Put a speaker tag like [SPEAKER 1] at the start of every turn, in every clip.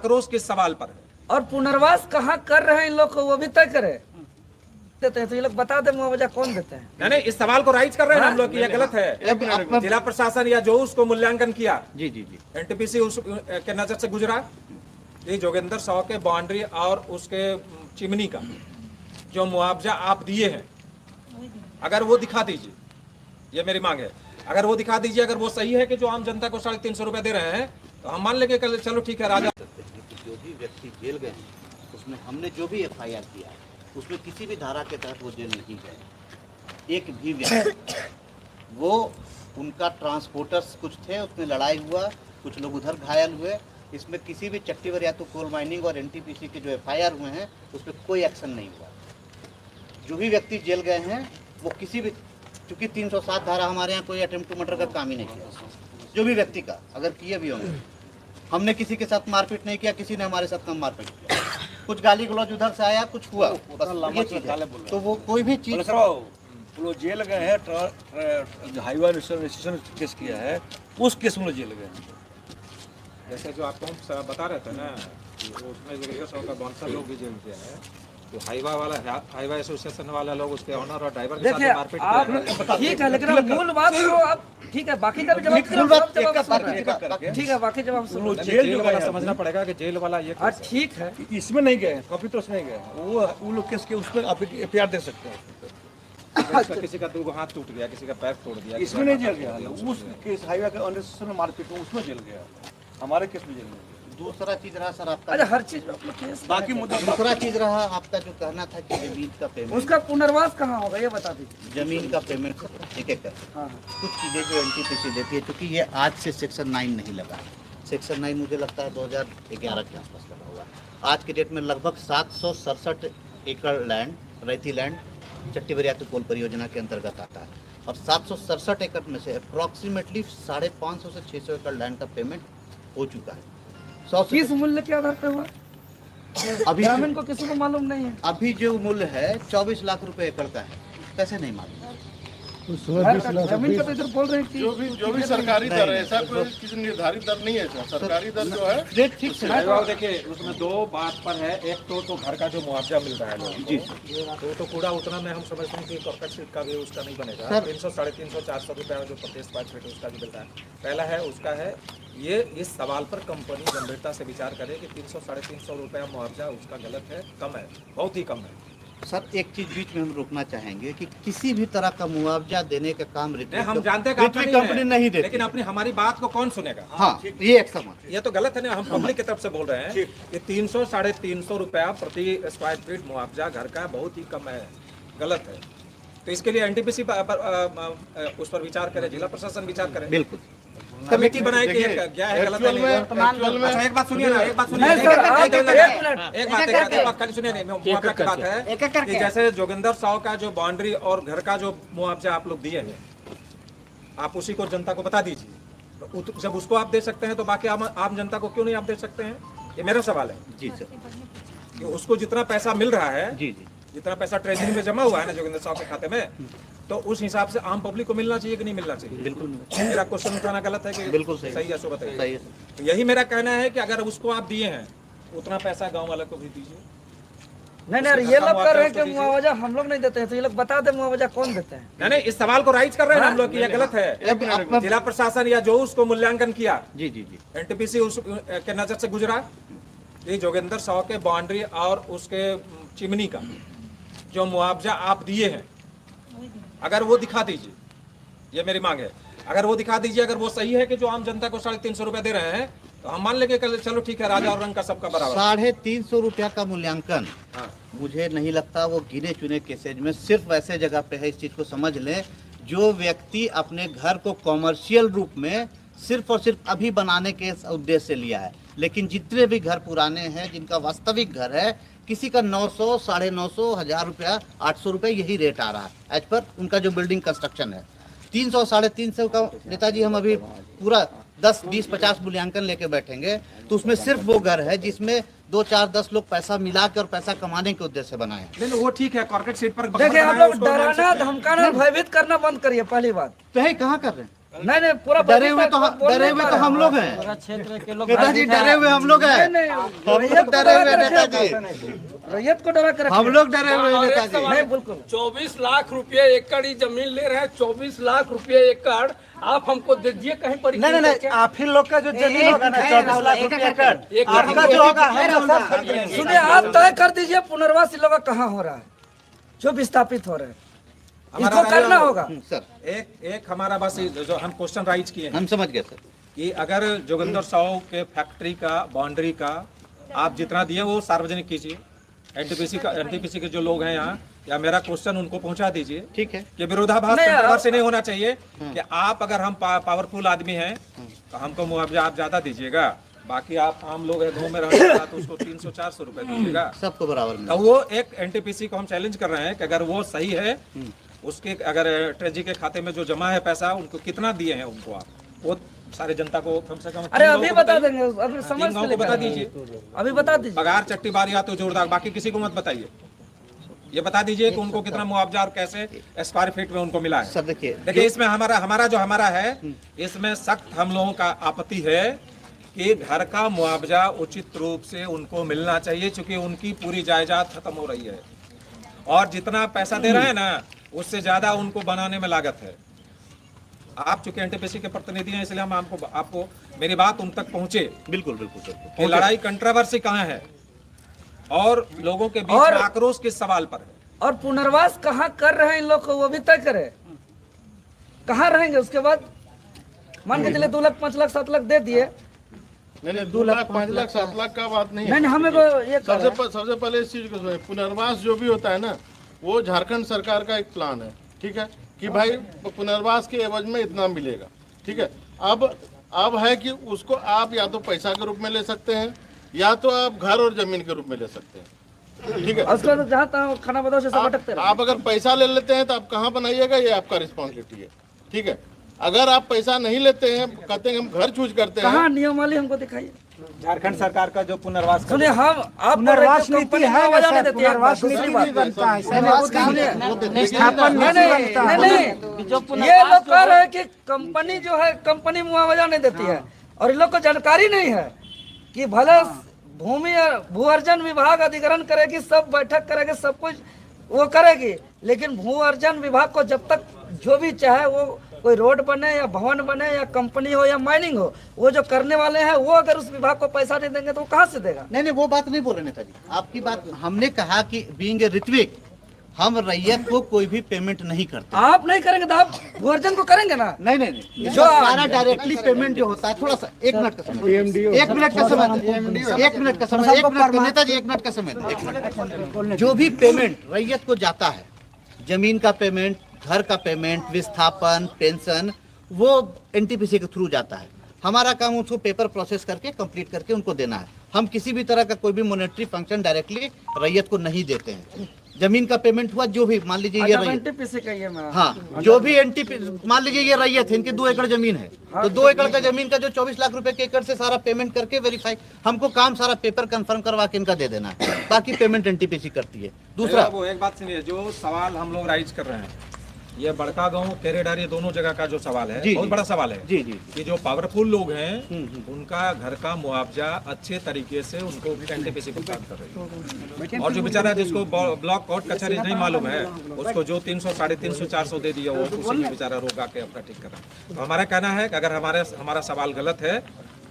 [SPEAKER 1] आक्रोश किस सवाल पर है।
[SPEAKER 2] और पुनर्वास कहाँ कर रहे हैं इन लोग को वो भी तय करे देते हैं, तो ये लोग बता दे मुआवजा कौन देते हैं।
[SPEAKER 1] नहीं, इस सवाल को राइज कर रहे हैं हम लोग कि यह गलत है। जिला प्रशासन या जो उसको मूल्यांकन किया,
[SPEAKER 3] जी जी जी,
[SPEAKER 1] एनटीपीसी उस के नजर से गुजरा, ये जोगिंदर 100 के बाउंड्री और उसके चिमनी का जो मुआवजा आप दिए हैं, अगर वो दिखा दीजिए, ये मेरी मांग है, अगर वो दिखा दीजिए। अगर वो सही है कि जो आम जनता को 350 रुपए दे रहे हैं, तो हम मान लेंगे कल चलो ठीक है राजा।
[SPEAKER 3] जो भी व्यक्ति जेल गए हैं उसमें हमने जो भी FIR किया है उसमें किसी भी धारा के तहत वो जेल नहीं गए। एक भी व्यक्ति, वो उनका ट्रांसपोर्टर्स कुछ थे, उसमें लड़ाई हुआ, कुछ लोग उधर घायल हुए, इसमें किसी भी चट्टीवर या तो कोल माइनिंग और NTPC के जो FIR हुए हैं उस पर कोई एक्शन नहीं हुआ। जो भी व्यक्ति जेल गए हैं वो किसी भी, क्योंकि 307 धारा हमारे यहाँ कोई अटेम्प्ट टू मर्डर का काम ही नहीं किया। जो भी व्यक्ति का अगर किए भी होंगे, हमने किसी के साथ मारपीट नहीं किया, किसी ने हमारे साथ कम मारपीट किया, कुछ गाली गलौज उधर से आया, कुछ हुआ, बस ये चीज़ है। तो वो कोई भी चीज़,
[SPEAKER 4] वो जेल गए हैं, हाईवे रजिस्ट्रेशन केस किया है, उस केस में जेल गए हैं।
[SPEAKER 1] जैसे जो आपको हम बता रहे थे ना कि उसमें जोगिंदर 100 का बाउंसर लोग भी जेल में है, तो हाईवा एसोसिएशन वाला लोग उसके ऑनर और ड्राइवर के साथ मारपीट किया।
[SPEAKER 2] ठीक है, लेकिन मूल बात तो आप ठीक है, बाकी का भी जवाब ठीक है, बाकी जवाब सुनो।
[SPEAKER 1] जेल वाला समझना पड़ेगा कि जेल वाला ये
[SPEAKER 2] ठीक है,
[SPEAKER 4] इसमें नहीं गए, कंप्यूटर से नहीं गए, वो लोग केस के उसमें आप FIR दे सकते हैं।
[SPEAKER 1] किसी का 2 हाथ टूट गया, किसी का पैर तोड़ दिया,
[SPEAKER 4] इसमें नहीं जेल गया, उस केस हाईवे के अनरजिस्टर्ड में मारपीट हुआ उसमें जेल गया, हमारे केस में जेल नहीं गया।
[SPEAKER 3] दूसरा चीज रहा सर आपका,
[SPEAKER 2] अच्छा हर चीज
[SPEAKER 3] बाकी मुद्दा, दूसरा चीज रहा आपका जो कहना था कि जमीन का पेमेंट,
[SPEAKER 2] उसका पुनर्वास कहाँ होगा ये बता दीजिए।
[SPEAKER 3] जमीन का पेमेंट एक एक कर, कुछ चीजें जो NTPC देती है, क्योंकि ये आज से सेक्शन 9 नहीं लगा, सेक्शन 9 मुझे लगता है 2011 के आसपास लगा हुआ। आज के डेट में लगभग 767 एकड़ लैंड, रैती लैंड चट्टीवर कोल परियोजना के अंतर्गत आता है, और 767 एकड़ में से अप्रॉक्सीमेटली 550 से 600 एकड़ लैंड का पेमेंट हो चुका है।
[SPEAKER 2] किस मूल्य के आधार पे हुआ
[SPEAKER 3] अभी
[SPEAKER 2] ग्रामीण को किसी को मालूम नहीं है।
[SPEAKER 3] अभी जो मूल्य है 24 लाख रुपए एकड़ का है, कैसे नहीं मालूम?
[SPEAKER 2] जमीन का तो इधर बोल रहे हैं कि
[SPEAKER 5] जो भी सरकारी दर है, ऐसा कोई किसी निर्धारित दर नहीं है सर। सरकारी दर जो है
[SPEAKER 3] रेट ठीक से
[SPEAKER 1] देखिए, उसमें 2 बात पर है। एक तो घर का जो मुआवजा मिल रहा है लोगों को, तो कूड़ा उतना में हम समझते हैं कि कॉर्पोरेट सीट का भी उसका नहीं बनेगा। 300, 350, 400 रुपये जो प्रदेश पाँच रेट उसका भी मिलता है। पहला है उसका है ये, इस सवाल पर कंपनी गंभीरता से विचार करे कि 300, 350 रुपया मुआवजा उसका गलत है, कम है, बहुत ही कम है।
[SPEAKER 3] सर एक चीज बीच में हम रोकना चाहेंगे कि किसी भी तरह का मुआवजा देने का काम
[SPEAKER 1] हम जानते हैं
[SPEAKER 3] कंपनी नहीं देती,
[SPEAKER 1] लेकिन अपनी हमारी बात को कौन सुनेगा?
[SPEAKER 3] हाँ, ये एक समझ,
[SPEAKER 1] ये तो गलत है ना। हम पब्लिक की तरफ से बोल रहे हैं कि 300, 350 रुपया प्रति स्क्वायर फीट मुआवजा घर का बहुत ही कम है, गलत है। तो इसके लिए NTPC उस पर विचार करे, जिला प्रशासन विचार करे,
[SPEAKER 3] बिल्कुल
[SPEAKER 1] कमेटी बनाए कि क्या है गलत है। अच्छा एक बात सुनिए ना, एक बात सुनिए, एक बात खाली सुनिए। मुआवजा की बात है कि जैसे जोगिंदर 100 का जो बाउंड्री और घर का जो मुआवजा आप लोग दिए हैं, आप उसी को जनता को बता दीजिए। तो जब उसको आप दे सकते हैं तो बाकी आम जनता को क्यों नहीं आप दे सकते हैं? ये मेरा सवाल है।
[SPEAKER 3] जी सर,
[SPEAKER 1] कि उसको जितना पैसा मिल रहा है,
[SPEAKER 3] जी जी,
[SPEAKER 1] जितना पैसा ट्रेजरी में जमा हुआ है ना जोगिंदर 100 के खाते में, तो उस हिसाब से आम पब्लिक को मिलना चाहिए कि नहीं मिलना चाहिए?
[SPEAKER 3] बिल्कुल
[SPEAKER 1] मेरा क्वेश्चन उठाना गलत है कि
[SPEAKER 3] बिल्कुल सही
[SPEAKER 1] है? सो बताइए।
[SPEAKER 3] सही है।
[SPEAKER 1] तो यही मेरा कहना है कि अगर उसको आप दिए हैं उतना पैसा गांव वाले को भी दीजिए।
[SPEAKER 2] नहीं, ये लोग कर रहे हैं कि मुआवजा हम लोग नहीं देते हैं, तो ये लोग बता दे मुआवजा कौन देते हैं।
[SPEAKER 1] नहीं, इस सवाल को राइज कर रहे हैं हम लोग कि यह गलत है। जिला प्रशासन या जो उसको मूल्यांकन किया,
[SPEAKER 3] जी जी जी,
[SPEAKER 1] NTPC उस के नजर से गुजरा, ये जोगिंदर 100 के बाउंड्री और उसके चिमनी का जो मुआवजा आप दिए हैं, अगर वो दिखा दीजिए, ये मेरी मांग है, अगर वो दिखा दीजिए। अगर वो सही है कि जो आम जनता को 350 रुपए दे रहे हैं, तो हम मान लेंगे कल चलो ठीक है राजा और रंग का सबका बराबर।
[SPEAKER 3] 350 रुपया का मूल्यांकन मुझे नहीं लगता वो गिने चुने केसेज में सिर्फ ऐसे जगह पे है। इस चीज को समझ लें, जो व्यक्ति अपने घर को कॉमर्शियल रूप में सिर्फ और सिर्फ अभी बनाने के उद्देश्य से लिया है, लेकिन जितने भी घर पुराने हैं जिनका वास्तविक घर है, किसी का 900, 950, 1000 रुपया, 800 रुपये यही रेट आ रहा है एज पर उनका जो बिल्डिंग कंस्ट्रक्शन है। 300, 350 का नेताजी हम अभी पूरा 10, 20, 50 मूल्यांकन लेके बैठेंगे तो उसमें सिर्फ वो घर है जिसमें 2, 4, 10 लोग पैसा मिलाकर पैसा कमाने के उद्देश्य से बनाए।
[SPEAKER 1] नहीं, वो ठीक है, कॉर्पोरेट सीट पर
[SPEAKER 2] देखिए आप लोग डराना, धमकाना, भयभीत करना बंद करिए। पहली बात
[SPEAKER 3] तो है कहाँ कर रहे हैं?
[SPEAKER 2] नहीं पूरा
[SPEAKER 3] डरे हुए तो हम लोग हैं नेताजी, डरे हुए हम लोग हैं, डरे हुए नेताजी,
[SPEAKER 2] रैयत को डरा कर
[SPEAKER 3] हम लोग डरे हुए हैं नेताजी।
[SPEAKER 2] नहीं बिल्कुल
[SPEAKER 6] 24 लाख रुपए एकड़ ही जमीन ले रहे हैं, 24 लाख रुपए एकड़ आप हमको दे दीजिए कहीं पर।
[SPEAKER 1] नहीं आप ही लोग का जो जमीन होगा ना 24 लाख रुपया एकड़ आपका जो होगा हम सब खरीदेंगे।
[SPEAKER 2] सुनिए, आप तय कर दीजिए पुनर्वास इन लोगों का कहाँ हो रहा है, जो विस्थापित हो रहे हैं, इसको करना होगा।
[SPEAKER 3] सर
[SPEAKER 1] एक हमारा बस जो हम क्वेश्चन राइज किए हैं
[SPEAKER 3] हम समझ गए सर
[SPEAKER 1] कि अगर जोगिंदर साहू के फैक्ट्री का बाउंड्री का आप जितना दिए वो सार्वजनिक कीजिए, एनटीपीसी के जो लोग हैं यहाँ, या मेरा क्वेश्चन उनको पहुंचा दीजिए।
[SPEAKER 3] ठीक है
[SPEAKER 1] कि विरोधाभास से नहीं होना चाहिए कि आप अगर हम पावरफुल आदमी हैं तो हमको मुआवजा आप ज्यादा दीजिएगा, बाकी आप आम लोग हैं गाँव में रहने वाला तो उसको 300-400 रुपए दीजिएगा,
[SPEAKER 3] सबको बराबर
[SPEAKER 1] तो वो एक एनटीपीसी को हम चैलेंज कर रहे हैं कि अगर वो सही है, उसके अगर ट्रेजी के खाते में जो जमा है पैसा उनको कितना दिए हैं उनको आप वो सारे जनता को कम से कम
[SPEAKER 2] अरे अभी बता देंगे, अभी समझ
[SPEAKER 1] गाँव को बता दीजिए,
[SPEAKER 2] अभी बता दीजिए।
[SPEAKER 1] पगार चट्टी बार या तो जोरदार, बाकी किसी को मत बताइए, ये बता दीजिए कि उनको कितना मुआवजा और कैसे स्क्वायर फीट में उनको मिला है।
[SPEAKER 3] सर
[SPEAKER 1] देखिए इसमें हमारा है, इसमें सख्त हम लोगों का आपत्ति है कि घर का मुआवजा उचित रूप से उनको मिलना चाहिए, क्योंकि उनकी पूरी जायदाद खत्म हो रही है और जितना पैसा दे रहे हैं ना उससे ज्यादा उनको बनाने में लागत है। आप चूंकि एनटीपीसी के प्रतिनिधि हैं इसलिए हम आपको मेरी बात उन तक पहुंचे।
[SPEAKER 3] बिल्कुल
[SPEAKER 1] कि लड़ाई कंट्रोवर्सी कहाँ है और लोगों के बीच में आक्रोश किस सवाल पर है,
[SPEAKER 2] और पुनर्वास कहाँ कर रहे हैं इन लोग को वो भी तय करे, कहाँ रहेंगे। उसके बाद मान के चले 2 लाख 5 लाख 7 लाख दे दिए,
[SPEAKER 5] नहीं 2 लाख 5 लाख 7 लाख का बात नहीं है।
[SPEAKER 2] नहीं हमें को ये
[SPEAKER 5] सबसे पहले इस चीज को सुनिए, पुनर्वास जो भी होता है ना वो झारखंड सरकार का एक प्लान है, ठीक है, कि भाई पुनर्वास के एवज में इतना मिलेगा, ठीक है। अब है कि उसको आप या तो पैसा के रूप में ले सकते हैं या तो आप घर और जमीन के रूप में ले सकते हैं, ठीक है।
[SPEAKER 2] उसको तो जहाँ तहाँ खाना बताओ से सब अटकते रहे।
[SPEAKER 5] आप अगर पैसा ले लेते हैं तो आप कहाँ बनाइएगा, ये आपका रिस्पॉन्सिबिलिटी है, ठीक है। अगर आप पैसा नहीं लेते हैं, कहते हैं हम घर चूज करते हैं,
[SPEAKER 2] कहाँ नियमावली हमको दिखाइए।
[SPEAKER 1] झारखंड सरकार का जो पुनर्वास
[SPEAKER 2] सुनिए, हम आप
[SPEAKER 1] पुनर्वास नीति है
[SPEAKER 2] आवाज नहीं देती है,
[SPEAKER 1] पुनर्वास
[SPEAKER 2] दूसरी
[SPEAKER 1] नीति
[SPEAKER 2] बात
[SPEAKER 1] भी बनता है,
[SPEAKER 2] नहीं, ये लोग कह रहे हैं कि कंपनी जो है कंपनी मुआवजा नहीं देती है, और इन लोग को जानकारी नहीं है कि भले भूमि भू अर्जन विभाग अधिग्रहण करेगी, सब बैठक करेगी, सब कुछ वो करेगी, लेकिन भू अर्जन विभाग को जब तक जो भी चाहे वो कोई रोड बने या भवन बने या कंपनी हो या माइनिंग हो, वो जो करने वाले हैं वो अगर उस विभाग को पैसा नहीं देंगे तो वो कहाँ से देगा।
[SPEAKER 3] नहीं वो बात नहीं बोल रहे नेताजी, आपकी बात हमने कहा कि बीइंग ए ऋत्विक हम रैयत को कोई भी पेमेंट नहीं करते।
[SPEAKER 2] आप नहीं करेंगे तो आप भू अर्जन को करेंगे ना।
[SPEAKER 3] नहीं जो सारा डायरेक्टली पेमेंट जो होता है, थोड़ा सा 1 मिनट का समय, 1 मिनट का समय, 1 मिनट का समय, 1 मिनट का नेताजी 1 मिनट का समय। जो भी पेमेंट रैयत को जाता है, जमीन का पेमेंट, घर का पेमेंट, विस्थापन, पेंशन, वो एनटीपीसी के थ्रू जाता है। हमारा काम उसको पेपर प्रोसेस करके कंप्लीट करके उनको देना है। हम किसी भी तरह का कोई भी मॉनेटरी फंक्शन डायरेक्टली रैयत को नहीं देते हैं। जमीन का पेमेंट हुआ, जो भी मान लीजिए ये
[SPEAKER 2] एनटीपीसी का ये
[SPEAKER 3] हाँ, जो भी एनटीपीसी मान लीजिए ये रैयत है, इनकी 2 एकड़ जमीन है, तो 2 एकड़ का जमीन का जो 24 लाख रुपए के एकड़ से सारा पेमेंट करके वेरीफाई, हमको काम सारा पेपर कंफर्म करवा के इनका दे देना है, बाकी पेमेंट एनटीपीसी करती है। दूसरा
[SPEAKER 1] वो एक बात सुनिए, जो सवाल हम लोग राइज कर रहे हैं, ये बड़का गांव केरेडार ये दोनों जगह का जो सवाल है, बहुत बड़ा सवाल है
[SPEAKER 3] जी
[SPEAKER 1] कि जो पावरफुल लोग हैं उनका घर का मुआवजा अच्छे तरीके से उनको एनटीपीसी भुगतान कर रही है, और जो बेचारा जिसको ब्लॉक कोर्ट कचहरी नहीं मालूम है उसको जो 300, 350, 400 दे दिया वो उसी में बेचारा रोगा के अपना ठीक कर रहा है। तो हमारा कहना है कि अगर हमारा सवाल गलत है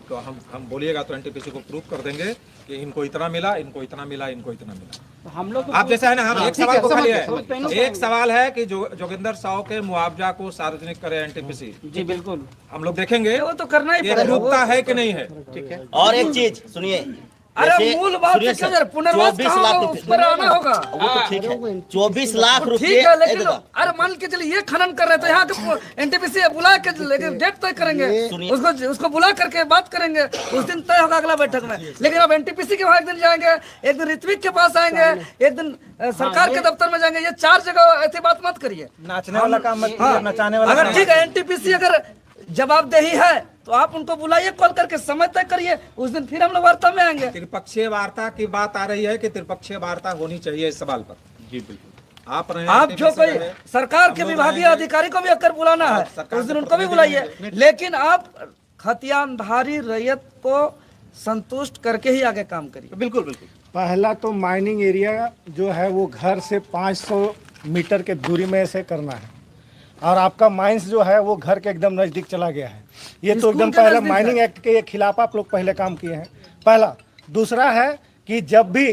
[SPEAKER 1] तो हम बोलिएगा तो एनटीपीसी को प्रूव कर देंगे कि इनको इतना मिला, इनको इतना मिला, इनको इतना मिला।
[SPEAKER 6] तो हम लोग
[SPEAKER 1] आप जैसा है ना, हम एक सवाल को खाली है, एक सवाल है कि जोगिंदर साहू के मुआवजा को सार्वजनिक करे एनटीपीसी।
[SPEAKER 6] जी बिल्कुल,
[SPEAKER 1] हम लोग देखेंगे
[SPEAKER 2] वो तो करना ही
[SPEAKER 1] ये रुकता है कि नहीं है।
[SPEAKER 3] ठीक है।
[SPEAKER 7] और एक चीज सुनिए,
[SPEAKER 2] अरे मूल बात पुनर्वास कहाँ होगा, उस पर आना होगा।
[SPEAKER 7] वो तो ठीक है, 24 लाख रुपए।
[SPEAKER 2] ठीक है, लेकिन अरे मान के चलिए ये खनन कर रहे हैं तो यहाँ के एनटीपीसी बुला के लेकिन डेट तय करेंगे, उसको बुला करके बात करेंगे, उस दिन तय होगा अगला बैठक में। लेकिन अब एनटीपीसी के वहाँ एक दिन जाएंगे, एक दिन ऋत्विक के पास आएंगे, एक दिन सरकार के दफ्तर में जाएंगे, ये 4 जगह ऐसी बात मत करिए।
[SPEAKER 1] नाचने वाला काम मत कीजिए, नचाने वाला।
[SPEAKER 2] अगर ठीक है एनटीपीसी अगर जवाबदेही है तो आप उनको बुलाइए, कॉल करके समय तय करिए, उस दिन फिर हम लोग वार्ता में आएंगे।
[SPEAKER 1] त्रिपक्षीय वार्ता की बात आ रही है कि त्रिपक्षीय वार्ता होनी चाहिए इस सवाल पर।
[SPEAKER 3] जी बिल्कुल।
[SPEAKER 2] आप जो कोई सरकार के विभागीय अधिकारी को भी अगर बुलाना है तो उस दिन उनको भी बुलाइए, लेकिन आप खतियानधारी रैयत को संतुष्ट करके ही आगे काम करिए।
[SPEAKER 3] बिल्कुल बिल्कुल।
[SPEAKER 8] पहला तो माइनिंग एरिया जो है वो घर से 500 मीटर के दूरी में से करना है, और आपका माइंस जो है वो घर के एकदम नज़दीक चला गया है। ये तो एकदम पहला माइनिंग एक्ट के खिलाफ आप लोग पहले काम किए हैं, पहला। दूसरा है कि जब भी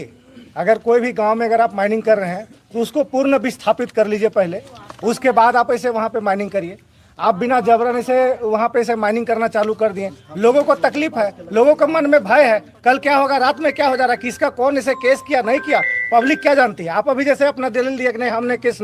[SPEAKER 8] अगर कोई भी गांव में अगर आप माइनिंग कर रहे हैं तो उसको पूर्ण विस्थापित कर लीजिए पहले, उसके बाद आप ऐसे वहाँ पे माइनिंग करिए। आप बिना जबरन से वहाँ पे ऐसे माइनिंग करना चालू कर दिए, लोगों को तकलीफ है, लोगों के मन में भय है, कल क्या होगा, रात में क्या हो जा रहा है, किसका कौन इसे केस किया नहीं किया, पब्लिक क्या जानती है। आप अभी जैसे अपना दलील दिया कि नहीं हमने केस